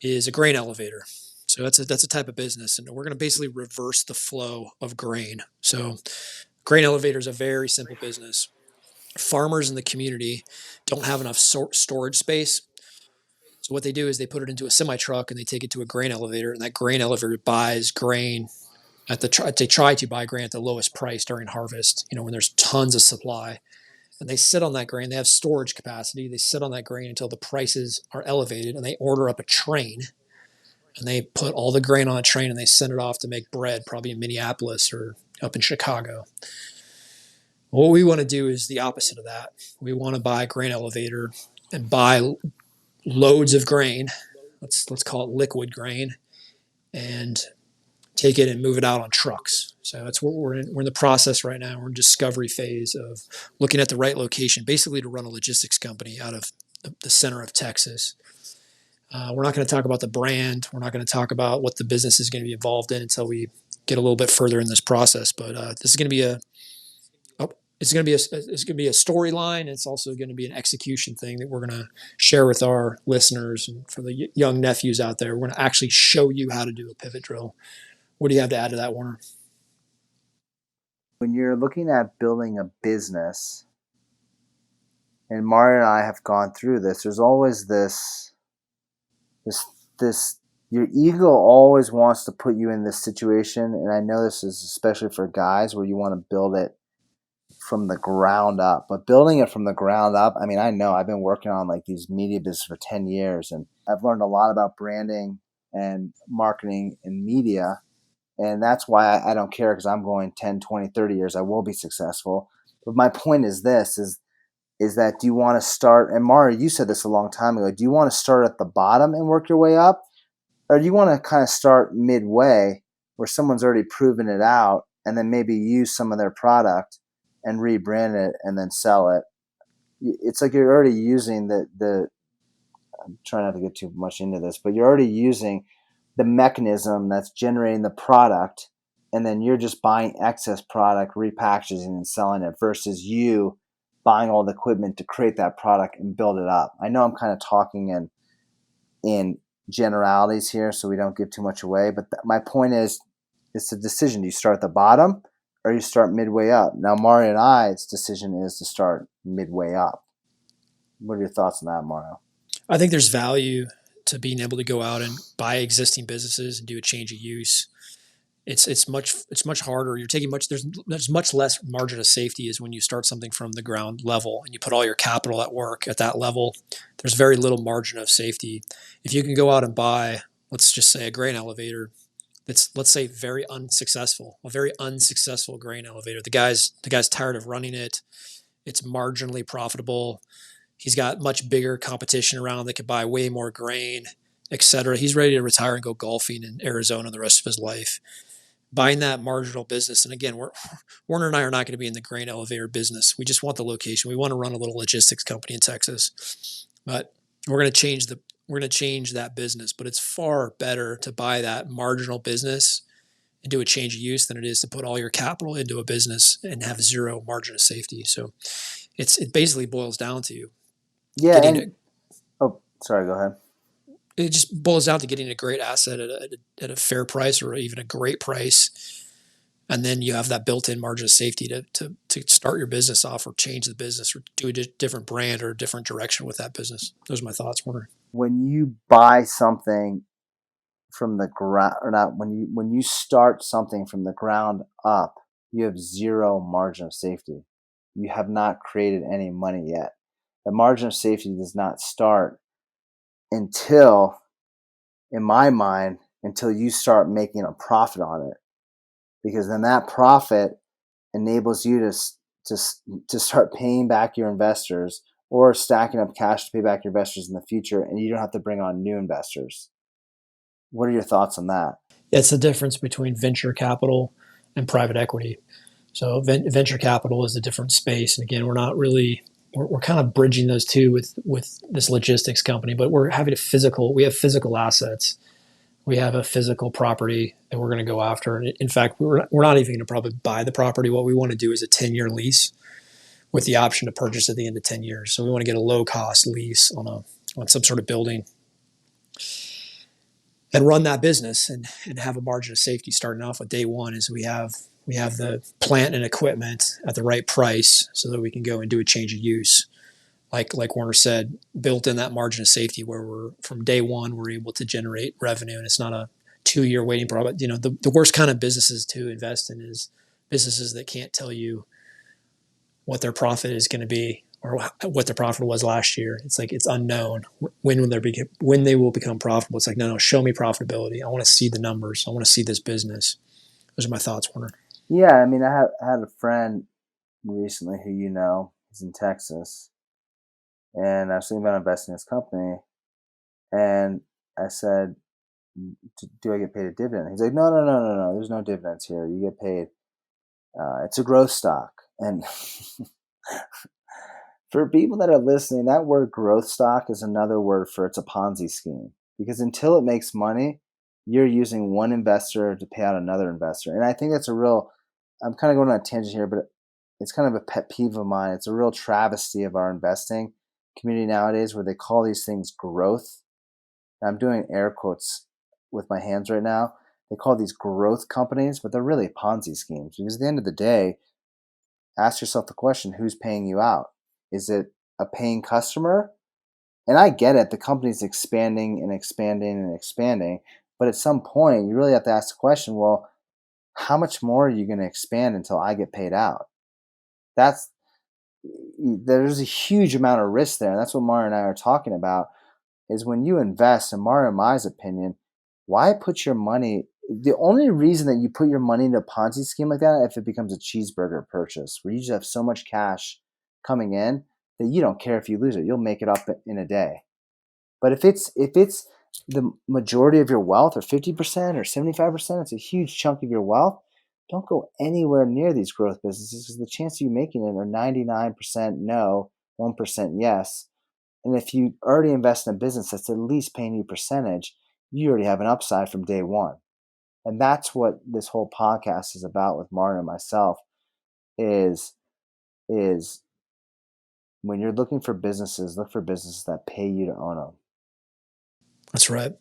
is a grain elevator. So that's a type of business, and we're going to basically reverse the flow of grain. So grain elevator is a very simple business. Farmers in the community don't have enough storage space. So what they do is they put it into a semi truck and they take it to a grain elevator, and that grain elevator buys grain they try to buy grain at the lowest price during harvest. When there's tons of supply, and they sit on that grain. They have storage capacity. They sit on that grain until the prices are elevated, and they order up a train, and they put all the grain on a train and they send it off to make bread, probably in Minneapolis or up in Chicago. What we want to do is the opposite of that. We want to buy a grain elevator and buy loads of grain. Let's call it liquid grain, and take it and move it out on trucks. So that's what we're in the process right now. We're in discovery phase of looking at the right location, basically to run a logistics company out of the center of Texas. We're not going to talk about the brand. We're not going to talk about what the business is going to be involved in until we get a little bit further in this process. But this is going to be a storyline. It's also going to be an execution thing that we're going to share with our listeners, and for the young nephews out there, we're going to actually show you how to do a pivot drill. What do you have to add to that, Warner? When you're looking at building a business, and Mario and I have gone through this, there's always this this your ego always wants to put you in this situation, and I know this is especially for guys, where you want to build it from the ground up. But building it from the ground up, I know I've been working on like these media business for 10 years, and I've learned a lot about branding, and marketing and media. And that's why I don't care, because I'm going 10, 20, 30 years. I will be successful. But my point is this is that, do you want to start, and Mario, you said this a long time ago, do you want to start at the bottom and work your way up? Or do you want to kind of start midway where someone's already proven it out and then maybe use some of their product and rebrand it and then sell it? It's like you're already using the I'm trying not to get too much into this, but you're already using the mechanism that's generating the product, and then you're just buying excess product, repackaging and selling it, versus you buying all the equipment to create that product and build it up. I know I'm kind of talking in generalities here, so we don't give too much away. But my point is, it's a decision. Do you start at the bottom or you start midway up? Now, Mario and I's decision is to start midway up. What are your thoughts on that, Mario? I think there's value to being able to go out and buy existing businesses and do a change of use. It's much harder. You're taking much there's much less margin of safety is when you start something from the ground level and you put all your capital at work at that level. There's very little margin of safety. If you can go out and buy, let's just say, a grain elevator that's, let's say, a very unsuccessful grain elevator. The guy's tired of running it. It's marginally profitable. He's got much bigger competition around that could buy way more grain, etc. He's ready to retire and go golfing in Arizona the rest of his life. Buying that marginal business, and again, Warner and I are not going to be in the grain elevator business. We just want the location. We want to run a little logistics company in Texas, but we're going to change that business. But it's far better to buy that marginal business and do a change of use than it is to put all your capital into a business and have zero margin of safety. So it basically boils down to Yeah, getting and a oh, sorry, go ahead. it just boils down to getting a great asset at a fair price or even a great price. And then you have that built-in margin of safety to start your business off or change the business or do a different brand or a different direction with that business. Those are my thoughts, Warner. When you buy something from the ground, or not, when you start something from the ground up, you have zero margin of safety. You have not created any money yet. The margin of safety does not start until, in my mind, until you start making a profit on it, because then that profit enables you to to start paying back your investors or stacking up cash to pay back your investors in the future, and you don't have to bring on new investors. What are your thoughts on that? It's the difference between venture capital and private equity. So venture capital is a different space, and again, we're kind of bridging those two with this logistics company, but we have physical assets. We have a physical property that we're going to go after. And in fact, we're not even going to probably buy the property. What we want to do is a 10-year lease with the option to purchase at the end of 10 years. So we want to get a low cost lease on some sort of building and run that business and have a margin of safety starting off with day one is we have the plant and equipment at the right price so that we can go and do a change of use. Like Warner said, built in that margin of safety where we're from day one we're able to generate revenue and it's not a 2-year waiting problem. You know, the worst kind of businesses to invest in is businesses that can't tell you what their profit is going to be or what their profit was last year. It's like it's unknown when they will become profitable. It's like no, show me profitability. I want to see the numbers. I want to see this business. Those are my thoughts, Warner. Yeah, I mean, I had a friend recently who is in Texas, and I was thinking about investing in his company, and I said, "Do I get paid a dividend?" He's like, "No, no, no, no, no. There's no dividends here. You get paid. It's a growth stock." And for people that are listening, that word growth stock is another word for it's a Ponzi scheme, because until it makes money, you're using one investor to pay out another investor. And I think that's a real, I'm kind of going on a tangent here, but it's kind of a pet peeve of mine. It's a real travesty of our investing community nowadays where they call these things growth. And I'm doing air quotes with my hands right now. They call these growth companies, but they're really Ponzi schemes, because at the end of the day, ask yourself the question, who's paying you out? Is it a paying customer? And I get it, the company's expanding and expanding and expanding, but at some point you really have to ask the question, well, how much more are you going to expand until I get paid out? That's There's a huge amount of risk there, and that's what Mario and I are talking about. Is when you invest, in Mario and my opinion, why put your money? The only reason that you put your money into a Ponzi scheme like that, if it becomes a cheeseburger purchase, where you just have so much cash coming in that you don't care if you lose it, you'll make it up in a day. But if it's the majority of your wealth, or 50% or 75%, it's a huge chunk of your wealth. Don't go anywhere near these growth businesses, because the chance of you making it are 99% no, 1% yes. And if you already invest in a business that's at least paying you percentage, you already have an upside from day one. And that's what this whole podcast is about with Martin and myself, is is when you're looking for businesses, look for businesses that pay you to own them. That's right.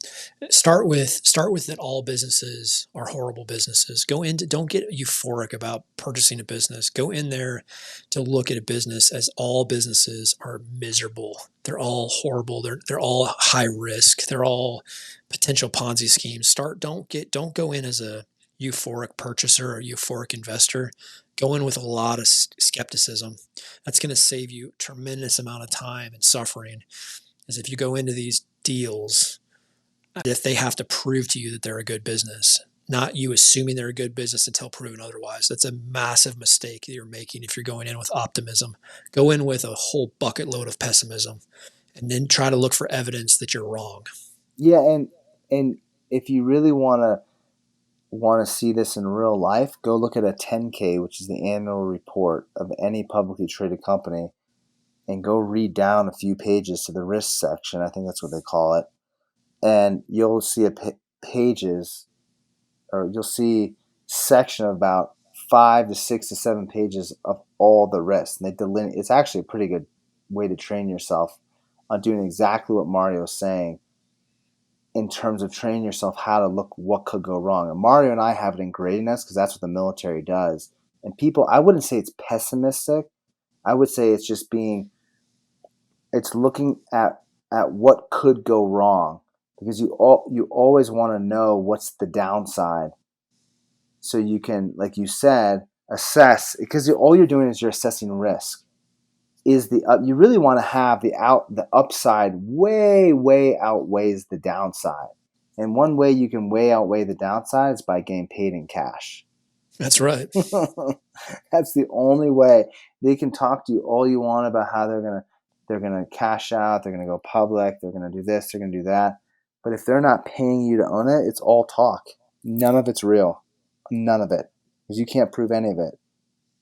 Start with that all businesses are horrible businesses. Go into Don't get euphoric about purchasing a business. Go in there to look at a business as all businesses are miserable. They're all horrible. They're all high risk. They're all potential Ponzi schemes. Don't go in as a euphoric purchaser or euphoric investor. Go in with a lot of skepticism. That's going to save you a tremendous amount of time and suffering. As if you go into these deals, if they have to prove to you that they're a good business, not you assuming they're a good business until proven otherwise. That's a massive mistake that you're making if you're going in with optimism. Go in with a whole bucket load of pessimism and then try to look for evidence that you're wrong. Yeah, and if you really want to see this in real life, go look at a 10K, which is the annual report of any publicly traded company, and go read down a few pages to the risk section. I think that's what they call it. And you'll see pages, or you'll see section of about 5 to 6 to 7 pages of all the risks. And they delineate. It's actually a pretty good way to train yourself on doing exactly what Mario's saying, in terms of training yourself how to look what could go wrong. And Mario and I have it ingrained in us because that's what the military does. And people, I wouldn't say it's pessimistic. I would say it's just it's looking at what could go wrong, because you always want to know what's the downside, so you can, like you said, assess, because all you're doing is you're assessing risk. Is the you really want to have the upside way outweighs the downside, and one way you can way outweigh the downside is by getting paid in cash. That's right. That's the only way. They can talk to you all you want about how they're gonna cash out, they're gonna go public, they're gonna do this, they're gonna do that. But if they're not paying you to own it, it's all talk. None of it's real. None of it, because you can't prove any of it.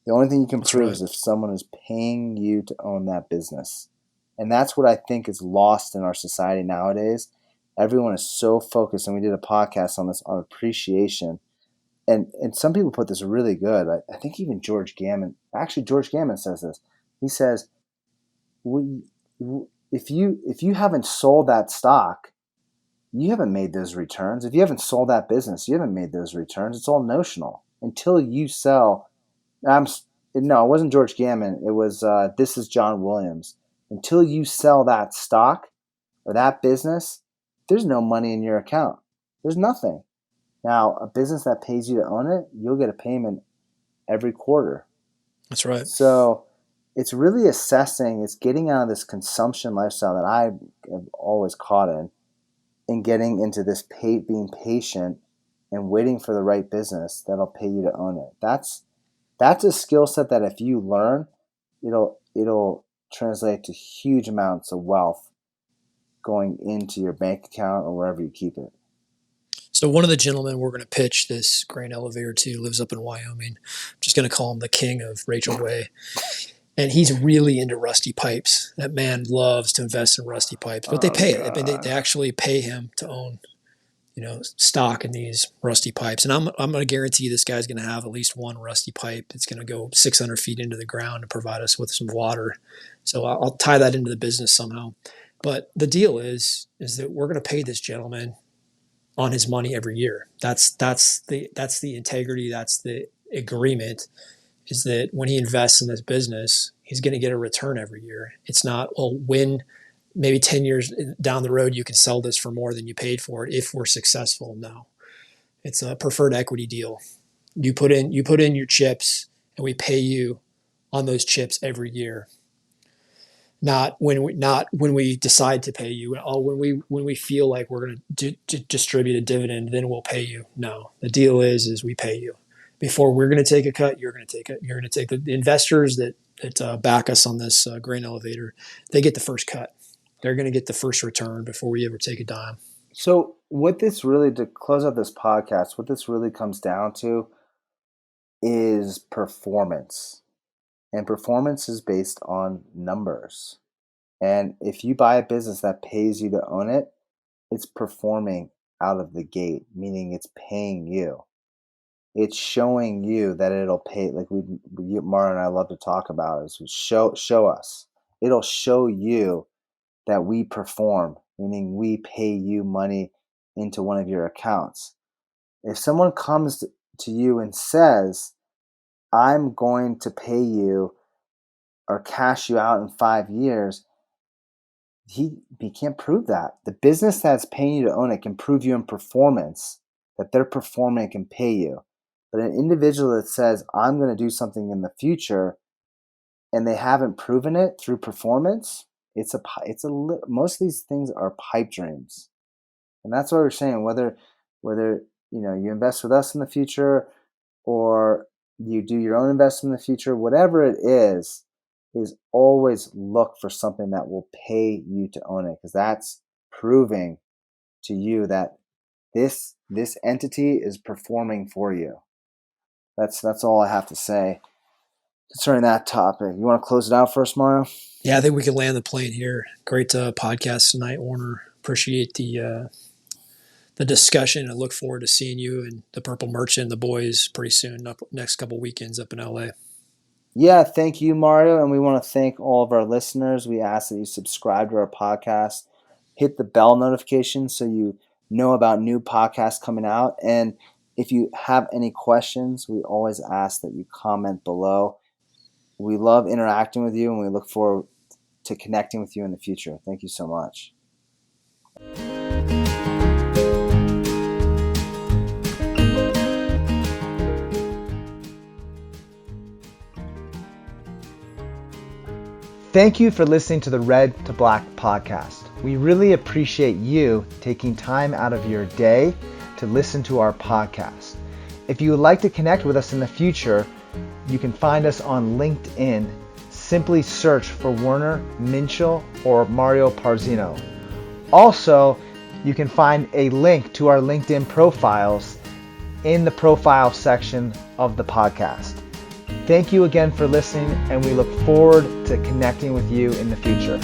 The only thing you can That's prove right. is if someone is paying you to own that business. And that's what I think is lost in our society nowadays. Everyone is so focused, and we did a podcast on this, on appreciation. And some people put this really good. I think even George Gammon says this. He says, if you haven't sold that stock, you haven't made those returns. If you haven't sold that business, you haven't made those returns. It's all notional until you sell. I'm No, it wasn't George Gammon. It was this is John Williams. Until you sell that stock or that business, there's no money in your account. There's nothing. Now, a business that pays you to own it, you'll get a payment every quarter. That's right. So it's really assessing, it's getting out of this consumption lifestyle that I have always caught in, and getting into this being patient and waiting for the right business that'll pay you to own it. That's a skill set that if you learn, it'll translate to huge amounts of wealth going into your bank account or wherever you keep it. So one of the gentlemen we're going to pitch this grain elevator to lives up in Wyoming. I'm just going to call him the king of Rachel Way. And he's really into rusty pipes. That man loves to invest in rusty pipes, but they Oh pay it. I mean, they God. actually pay him to own, stock in these rusty pipes. And I'm going to guarantee this guy's going to have at least one rusty pipe that's going to go 600 feet into the ground to provide us with some water. So I'll tie that into the business somehow. But the deal is that we're going to pay this gentleman on his money every year. That's the integrity. That's the agreement. Is that when he invests in this business, he's going to get a return every year. It's not, well, when maybe 10 years down the road you can sell this for more than you paid for it if we're successful. No, it's a preferred equity deal. You put in your chips, and we pay you on those chips every year. not when we decide to pay you. Oh, when we feel like we're going to distribute a dividend, then we'll pay you. No, the deal is we pay you before we're going to take a cut. You're going to take it. You're going to take the investors that back us on this grain elevator. They get the first cut. They're going to get the first return before we ever take a dime. So, what this really, to close out this podcast, what this really comes down to is performance. And performance is based on numbers. And if you buy a business that pays you to own it, it's performing out of the gate, meaning it's paying you. It's showing you that it'll pay. Like Mara and I love to talk about is show us. It'll show you that we perform, meaning we pay you money into one of your accounts. If someone comes to you and says, I'm going to pay you or cash you out in 5 years, he can't prove that. The business that's paying you to own it can prove you in performance that they're performing and can pay you. But an individual that says, I'm going to do something in the future, and they haven't proven it through performance, most of these things are pipe dreams. And that's what we're saying, whether you invest with us in the future or you do your own investment in the future, whatever it is always look for something that will pay you to own it, because that's proving to you that this entity is performing for you. That's all I have to say concerning that topic. You want to close it out first, Mario? Yeah, I think we can land the plane here. Great podcast tonight, Warner. Appreciate the discussion. I look forward to seeing you and the Purple Merchant and the boys pretty soon, next couple weekends up in LA. Yeah, thank you, Mario. And we want to thank all of our listeners. We ask that you subscribe to our podcast, hit the bell notification so you know about new podcasts coming out. And if you have any questions, we always ask that you comment below. We love interacting with you, and we look forward to connecting with you in the future. Thank you so much. Thank you for listening to the Red to Black podcast. We really appreciate you taking time out of your day to listen to our podcast. If you would like to connect with us in the future, you can find us on LinkedIn. Simply search for Werner Minchell or Mario Parzino. Also, you can find a link to our LinkedIn profiles in the profile section of the podcast. Thank you again for listening, and we look forward to connecting with you in the future.